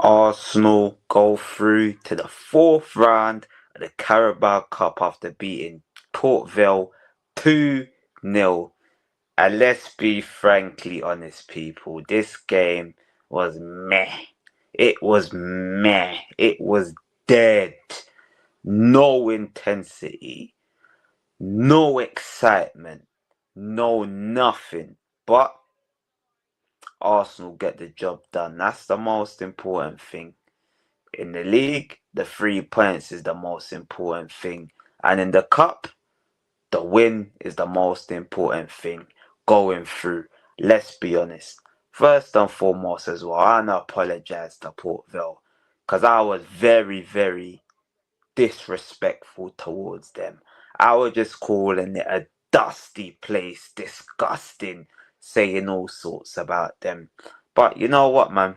Arsenal go through to the fourth round of the Carabao Cup after beating Port Vale 2-0. And let's be frankly honest, people, this game was meh. It was meh. It was dead. No intensity, no excitement, no nothing. But Arsenal get the job done. That's the most important thing. In the league, the 3 points is the most important thing. And in the cup, the win is the most important thing going through. Let's be honest. First and foremost as well, I want to apologize to Port Vale because I was very, very disrespectful towards them. I was just calling it a dusty place, disgusting, saying all sorts about them. But you know what, man?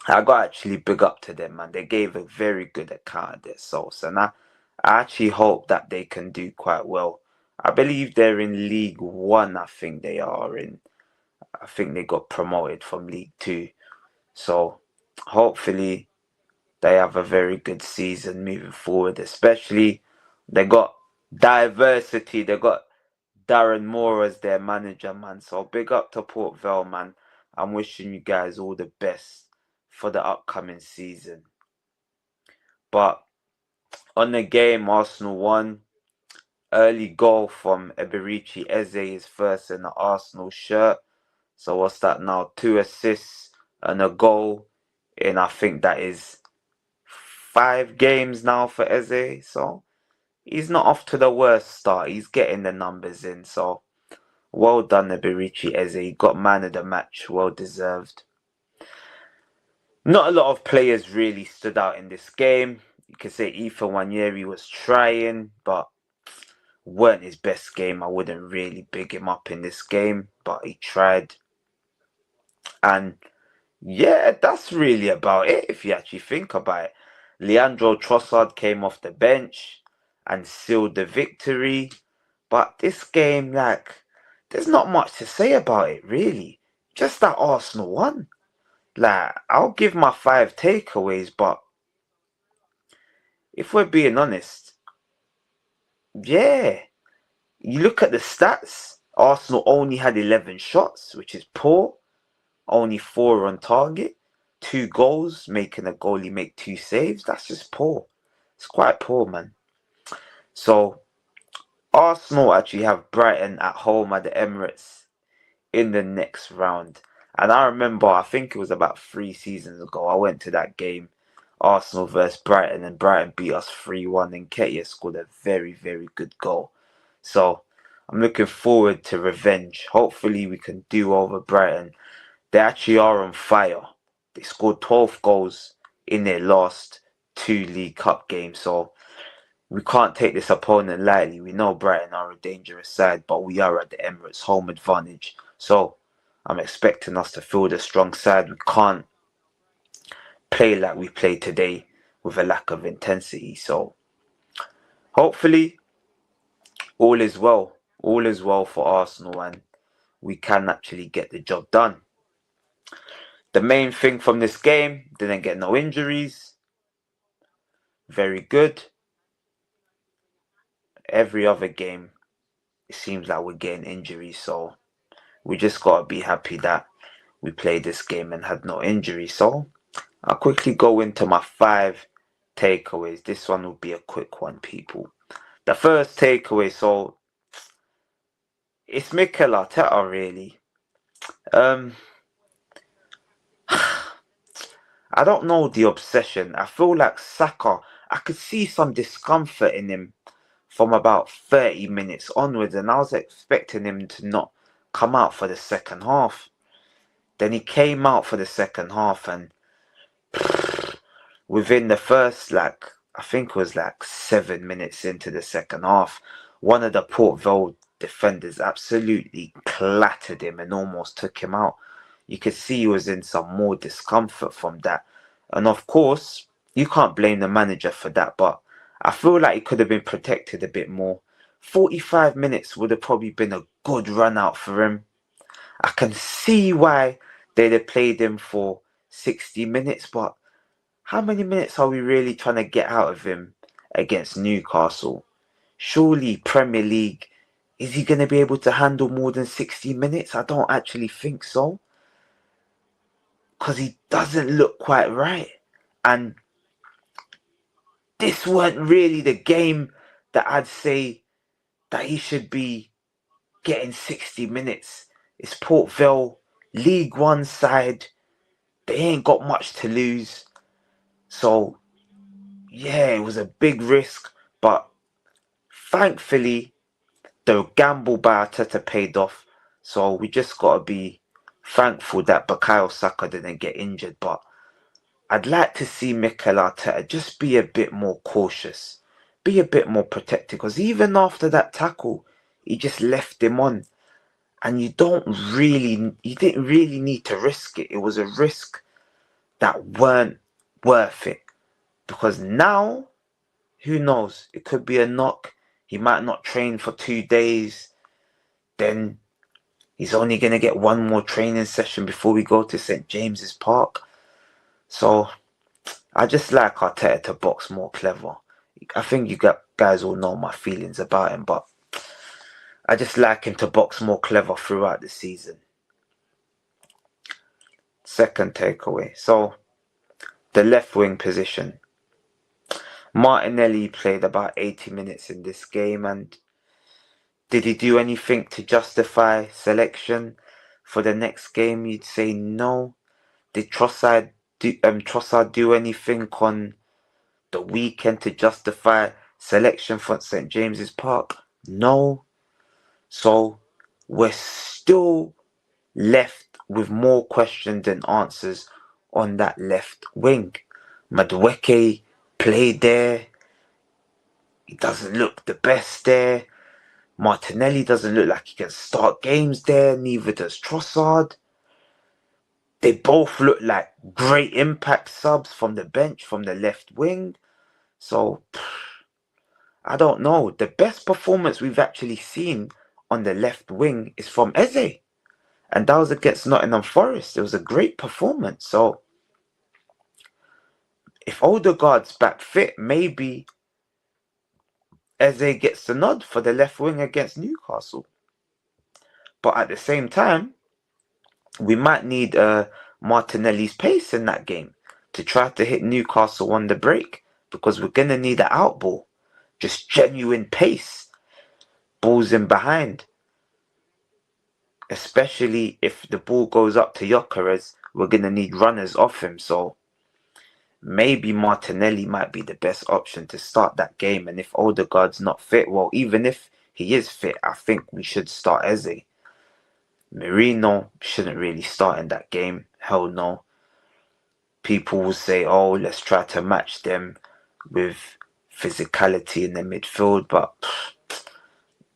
I got actually big up to them, man. They gave a very good account of their souls, and I actually hope that they can do quite well. I believe they're in League One. I think they are in. I think they got promoted from League Two, so hopefully they have a very good season moving forward. Especially they got diversity. They got Darren Moore as their manager, man. So big up to Port Vale, man. I'm wishing you guys all the best for the upcoming season. But on the game, Arsenal won. Early goal from Eberici Eze, his first in the Arsenal shirt. So what's that now? 2 assists and a goal in, I think that is 5 games now for Eze. So he's not off to the worst start. He's getting the numbers in. So well done, Eberici Eze. He got man of the match. Well deserved. Not a lot of players really stood out in this game. You could say Ethan Wanyeri was trying, but weren't his best game. I wouldn't really big him up in this game, but he tried. And yeah, that's really about it if you actually think about it. Leandro Trossard came off the bench and sealed the victory. But this game, like, there's not much to say about it, really. Just that Arsenal won. Like, I'll give my 5 takeaways, but if we're being honest, yeah, you look at the stats, Arsenal only had 11 shots, which is poor. Only 4 on target. 2 goals, making a goalie make 2 saves. That's just poor. It's quite poor, man. So, Arsenal actually have Brighton at home at the Emirates in the next round. And I remember, I think it was about 3 seasons ago, I went to that game, Arsenal versus Brighton, and Brighton beat us 3-1, and Ketia scored a very, very good goal. So, I'm looking forward to revenge. Hopefully, we can do over Brighton. They actually are on fire. They scored 12 goals in their last 2 League Cup games. So we can't take this opponent lightly. We know Brighton are a dangerous side, but we are at the Emirates, home advantage. So I'm expecting us to field a strong side. We can't play like we played today with a lack of intensity. So hopefully all is well. All is well for Arsenal and we can actually get the job done. The main thing from this game, didn't get no injuries. Very good. Every other game, it seems like we're getting injuries. So we just got to be happy that we played this game and had no injuries. So I'll quickly go into my 5 takeaways. This one will be a quick one, people. The first takeaway, so it's Mikel Arteta, really. I don't know the obsession. I feel like Saka, I could see some discomfort in him from about 30 minutes onwards, and I was expecting him to not come out for the second half. Then he came out for the second half, and within the first, like, I think it was like 7 minutes into the second half, one of the Port Vale defenders absolutely clattered him and almost took him out. You could see he was in some more discomfort from that. And of course, you can't blame the manager for that, but I feel like he could have been protected a bit more. 45 minutes would have probably been a good run out for him. I can see why they'd have played him for 60 minutes, but how many minutes are we really trying to get out of him against Newcastle? Surely Premier League, is he going to be able to handle more than 60 minutes? I don't actually think so. Because he doesn't look quite right. And this weren't really the game that I'd say that he should be getting 60 minutes. It's Port Vale, League One side. They ain't got much to lose. So, yeah, it was a big risk. But thankfully, the gamble by Arteta paid off. So we just got to be thankful that Bukayo Saka didn't get injured. But I'd like to see Mikel Arteta just be a bit more cautious. Be a bit more protected. Because even after that tackle, he just left him on. And you didn't really need to risk it. It was a risk that weren't worth it. Because now, who knows? It could be a knock. He might not train for 2 days. Then he's only going to get one more training session before we go to St. James's Park. So, I just like Arteta to box more clever. I think you guys all know my feelings about him, but I just like him to box more clever throughout the season. Second takeaway. So, the left wing position. Martinelli played about 80 minutes in this game, and did he do anything to justify selection for the next game? You'd say no. Did Trossard do anything on the weekend to justify selection for St. James's Park? No. So we're still left with more questions than answers on that left wing. Madueke played there. He doesn't look the best there. Martinelli doesn't look like he can start games there. Neither does Trossard. They both look like great impact subs from the bench, from the left wing. So, I don't know. The best performance we've actually seen on the left wing is from EZE. And that was against Nottingham Forest. It was a great performance. So, if Odegaard's back fit, maybe EZE gets the nod for the left wing against Newcastle. But at the same time, we might need Martinelli's pace in that game to try to hit Newcastle on the break, because we're going to need an out ball. Just genuine pace. Balls in behind. Especially if the ball goes up to Gyökeres, we're going to need runners off him. So maybe Martinelli might be the best option to start that game. And if Odegaard's not fit, well, even if he is fit, I think we should start EZE. Merino shouldn't really start in that game. Hell no. People will say, oh, let's try to match them with physicality in the midfield. But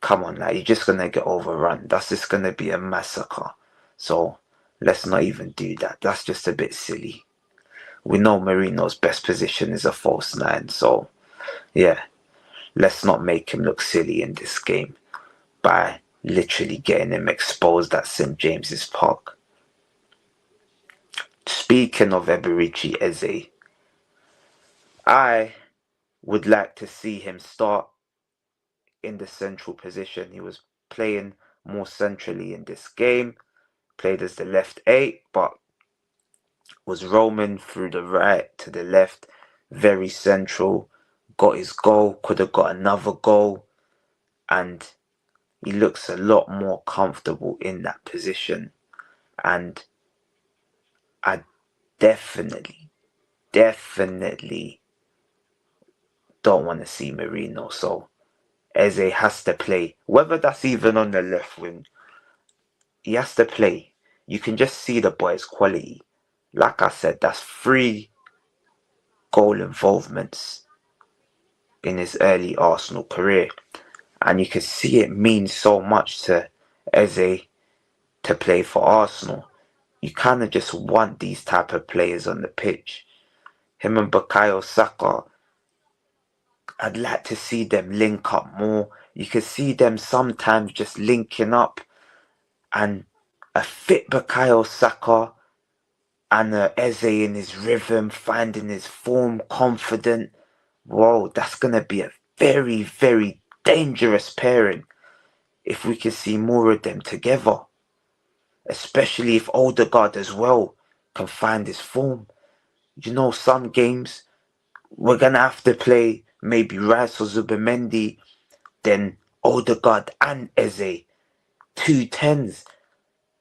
come on, like, you're just going to get overrun. That's just going to be a massacre. So let's not even do that. That's just a bit silly. We know Merino's best position is a false nine. So, yeah, let's not make him look silly in this game by literally getting him exposed at St. James's Park. Speaking of Eberechi Eze, I would like to see him start in the central position. He was playing more centrally in this game, played as the left 8, but was roaming through the right to the left, very central, got his goal, could have got another goal, and he looks a lot more comfortable in that position. And I definitely don't want to see Merino. So Eze has to play. Whether that's even on the left wing, he has to play. You can just see the boy's quality. Like I said, that's 3 goal involvements in his early Arsenal career. And you can see it means so much to Eze to play for Arsenal. You kind of just want these type of players on the pitch. Him and Bukayo Saka, I'd like to see them link up more. You can see them sometimes just linking up, and a fit Bukayo Saka And Eze in his rhythm, finding his form, confident. Whoa, that's going to be a very, very dangerous pairing if we can see more of them together. Especially if Odegaard as well can find his form. You know, some games we're going to have to play maybe Rice or Zubimendi, then Odegaard and Eze. 2 10s.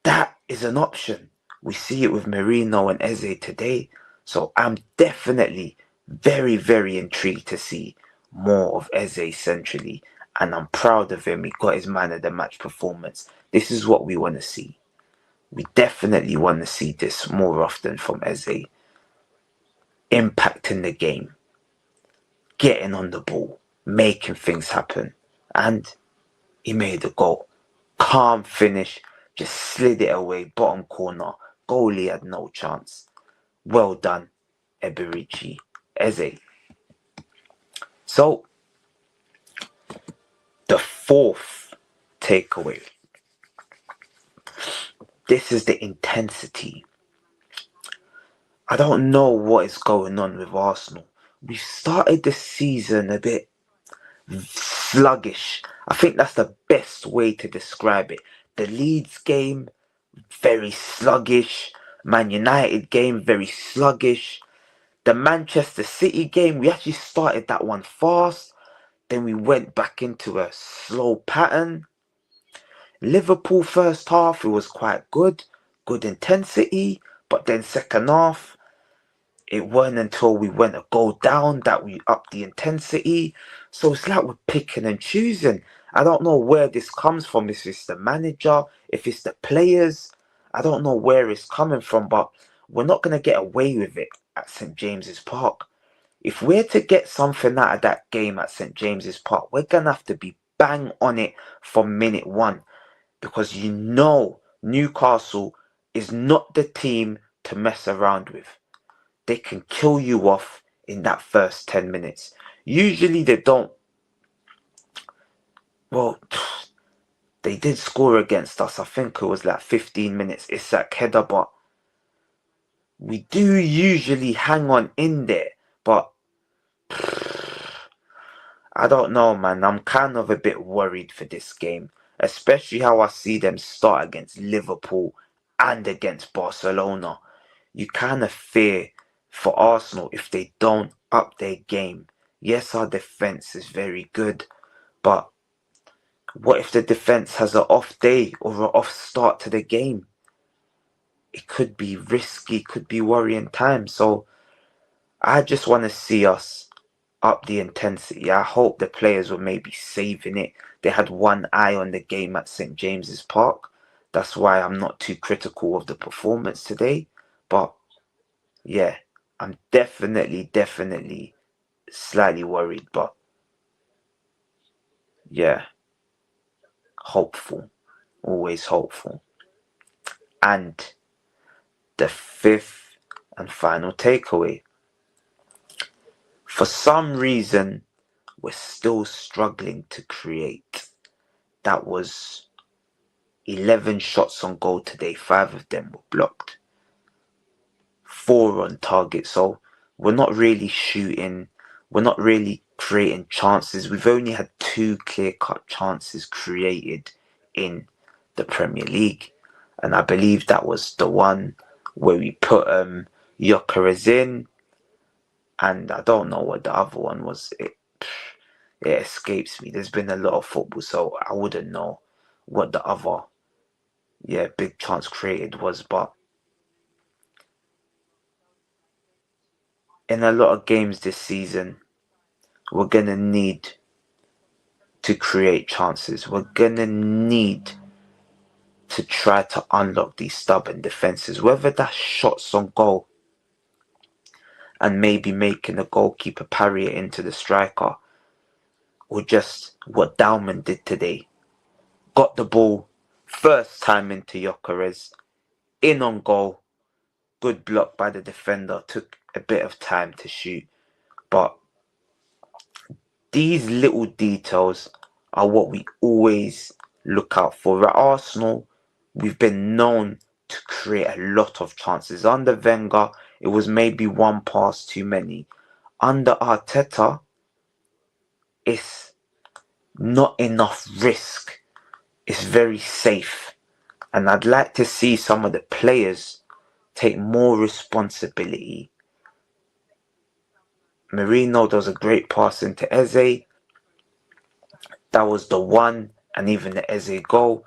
That is an option. We see it with Merino and Eze today. So I'm definitely very, very intrigued to see more of Eze centrally. And I'm proud of him. He got his man of the match performance. This is what we want to see. We definitely want to see this more often from Eze. Impacting the game. Getting on the ball. Making things happen. And he made a goal. Calm finish. Just slid it away. Bottom corner. Goalie had no chance. Well done, Eberici. Eze. So, the fourth takeaway. This is the intensity. I don't know what is going on with Arsenal. We started the season a bit sluggish. I think that's the best way to describe it. The Leeds game, very sluggish. Man United game, very sluggish. The Manchester City game, we actually started that one fast. Then we went back into a slow pattern. Liverpool first half, it was quite good. Good intensity. But then second half, it wasn't until we went a goal down that we upped the intensity. So it's like we're picking and choosing. I don't know where this comes from. If it's the manager, if it's the players. I don't know where it's coming from, but we're not going to get away with it at St. James's Park. If we're to get something out of that game at St. James's Park, we're going to have to be bang on it from minute one. Because you know Newcastle is not the team to mess around with. They can kill you off in that first 10 minutes. Usually they don't. Well, they did score against us. I think it was like 15 minutes. It's that header, but we do usually hang on in there. But I don't know, man. I'm kind of a bit worried for this game. Especially how I see them start against Liverpool and against Barcelona. You kind of fear for Arsenal if they don't up their game. Yes, our defense is very good, but what if the defense has an off day or an off start to the game? It could be risky, could be worrying times. So I just want to see us up the intensity. I hope the players were maybe saving it. They had one eye on the game at St. James's Park. That's why I'm not too critical of the performance today. But yeah, I'm definitely slightly worried, but yeah, hopeful, always hopeful. And the fifth and final takeaway. For some reason, we're still struggling to create. That was 11 shots on goal today. 5 of them were blocked. 4 on target. So we're not really shooting. We're not really creating chances. We've only had 2 clear-cut chances created in the Premier League. And I believe that was the one where we put Gyökeres in. And I don't know what the other one was. It escapes me. There's been a lot of football, so I wouldn't know what the other big chance created was. But in a lot of games this season, we're going to need to create chances. We're going to need to try to unlock these stubborn defenses, whether that's shots on goal and maybe making the goalkeeper parry it into the striker, or just what Dalman did today. Got the ball first time into Gyökeres, in on goal, good block by the defender, took a bit of time to shoot, but these little details are what we always look out for. At Arsenal, we've been known to create a lot of chances. Under Wenger, it was maybe one pass too many. Under Arteta, it's not enough risk. It's very safe. And I'd like to see some of the players take more responsibility. Mourinho does a great pass into Eze. That was the one, and even the Eze goal.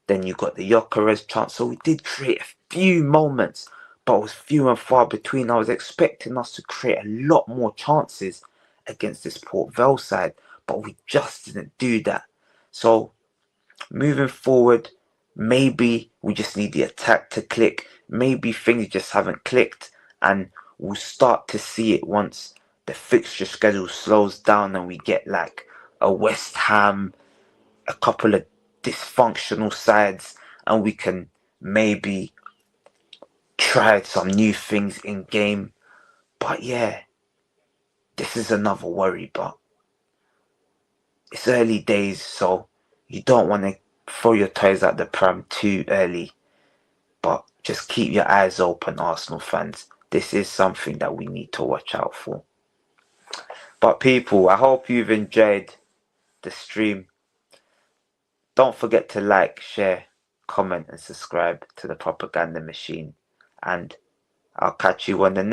Then you got the Gyökeres chance. So we did create a few moments, but it was few and far between. I was expecting us to create a lot more chances against this Port Vale side, but we just didn't do that. So moving forward, maybe we just need the attack to click. Maybe things just haven't clicked, and we'll start to see it once the fixture schedule slows down and we get like a West Ham, a couple of dysfunctional sides, and we can maybe try some new things in game. But yeah, this is another worry, but it's early days, so you don't want to throw your toys at the pram too early. But just keep your eyes open, Arsenal fans. This is something that we need to watch out for. But people, I hope you've enjoyed the stream. Don't forget to like, share, comment and subscribe to the Propaganda Machine. And I'll catch you on the next.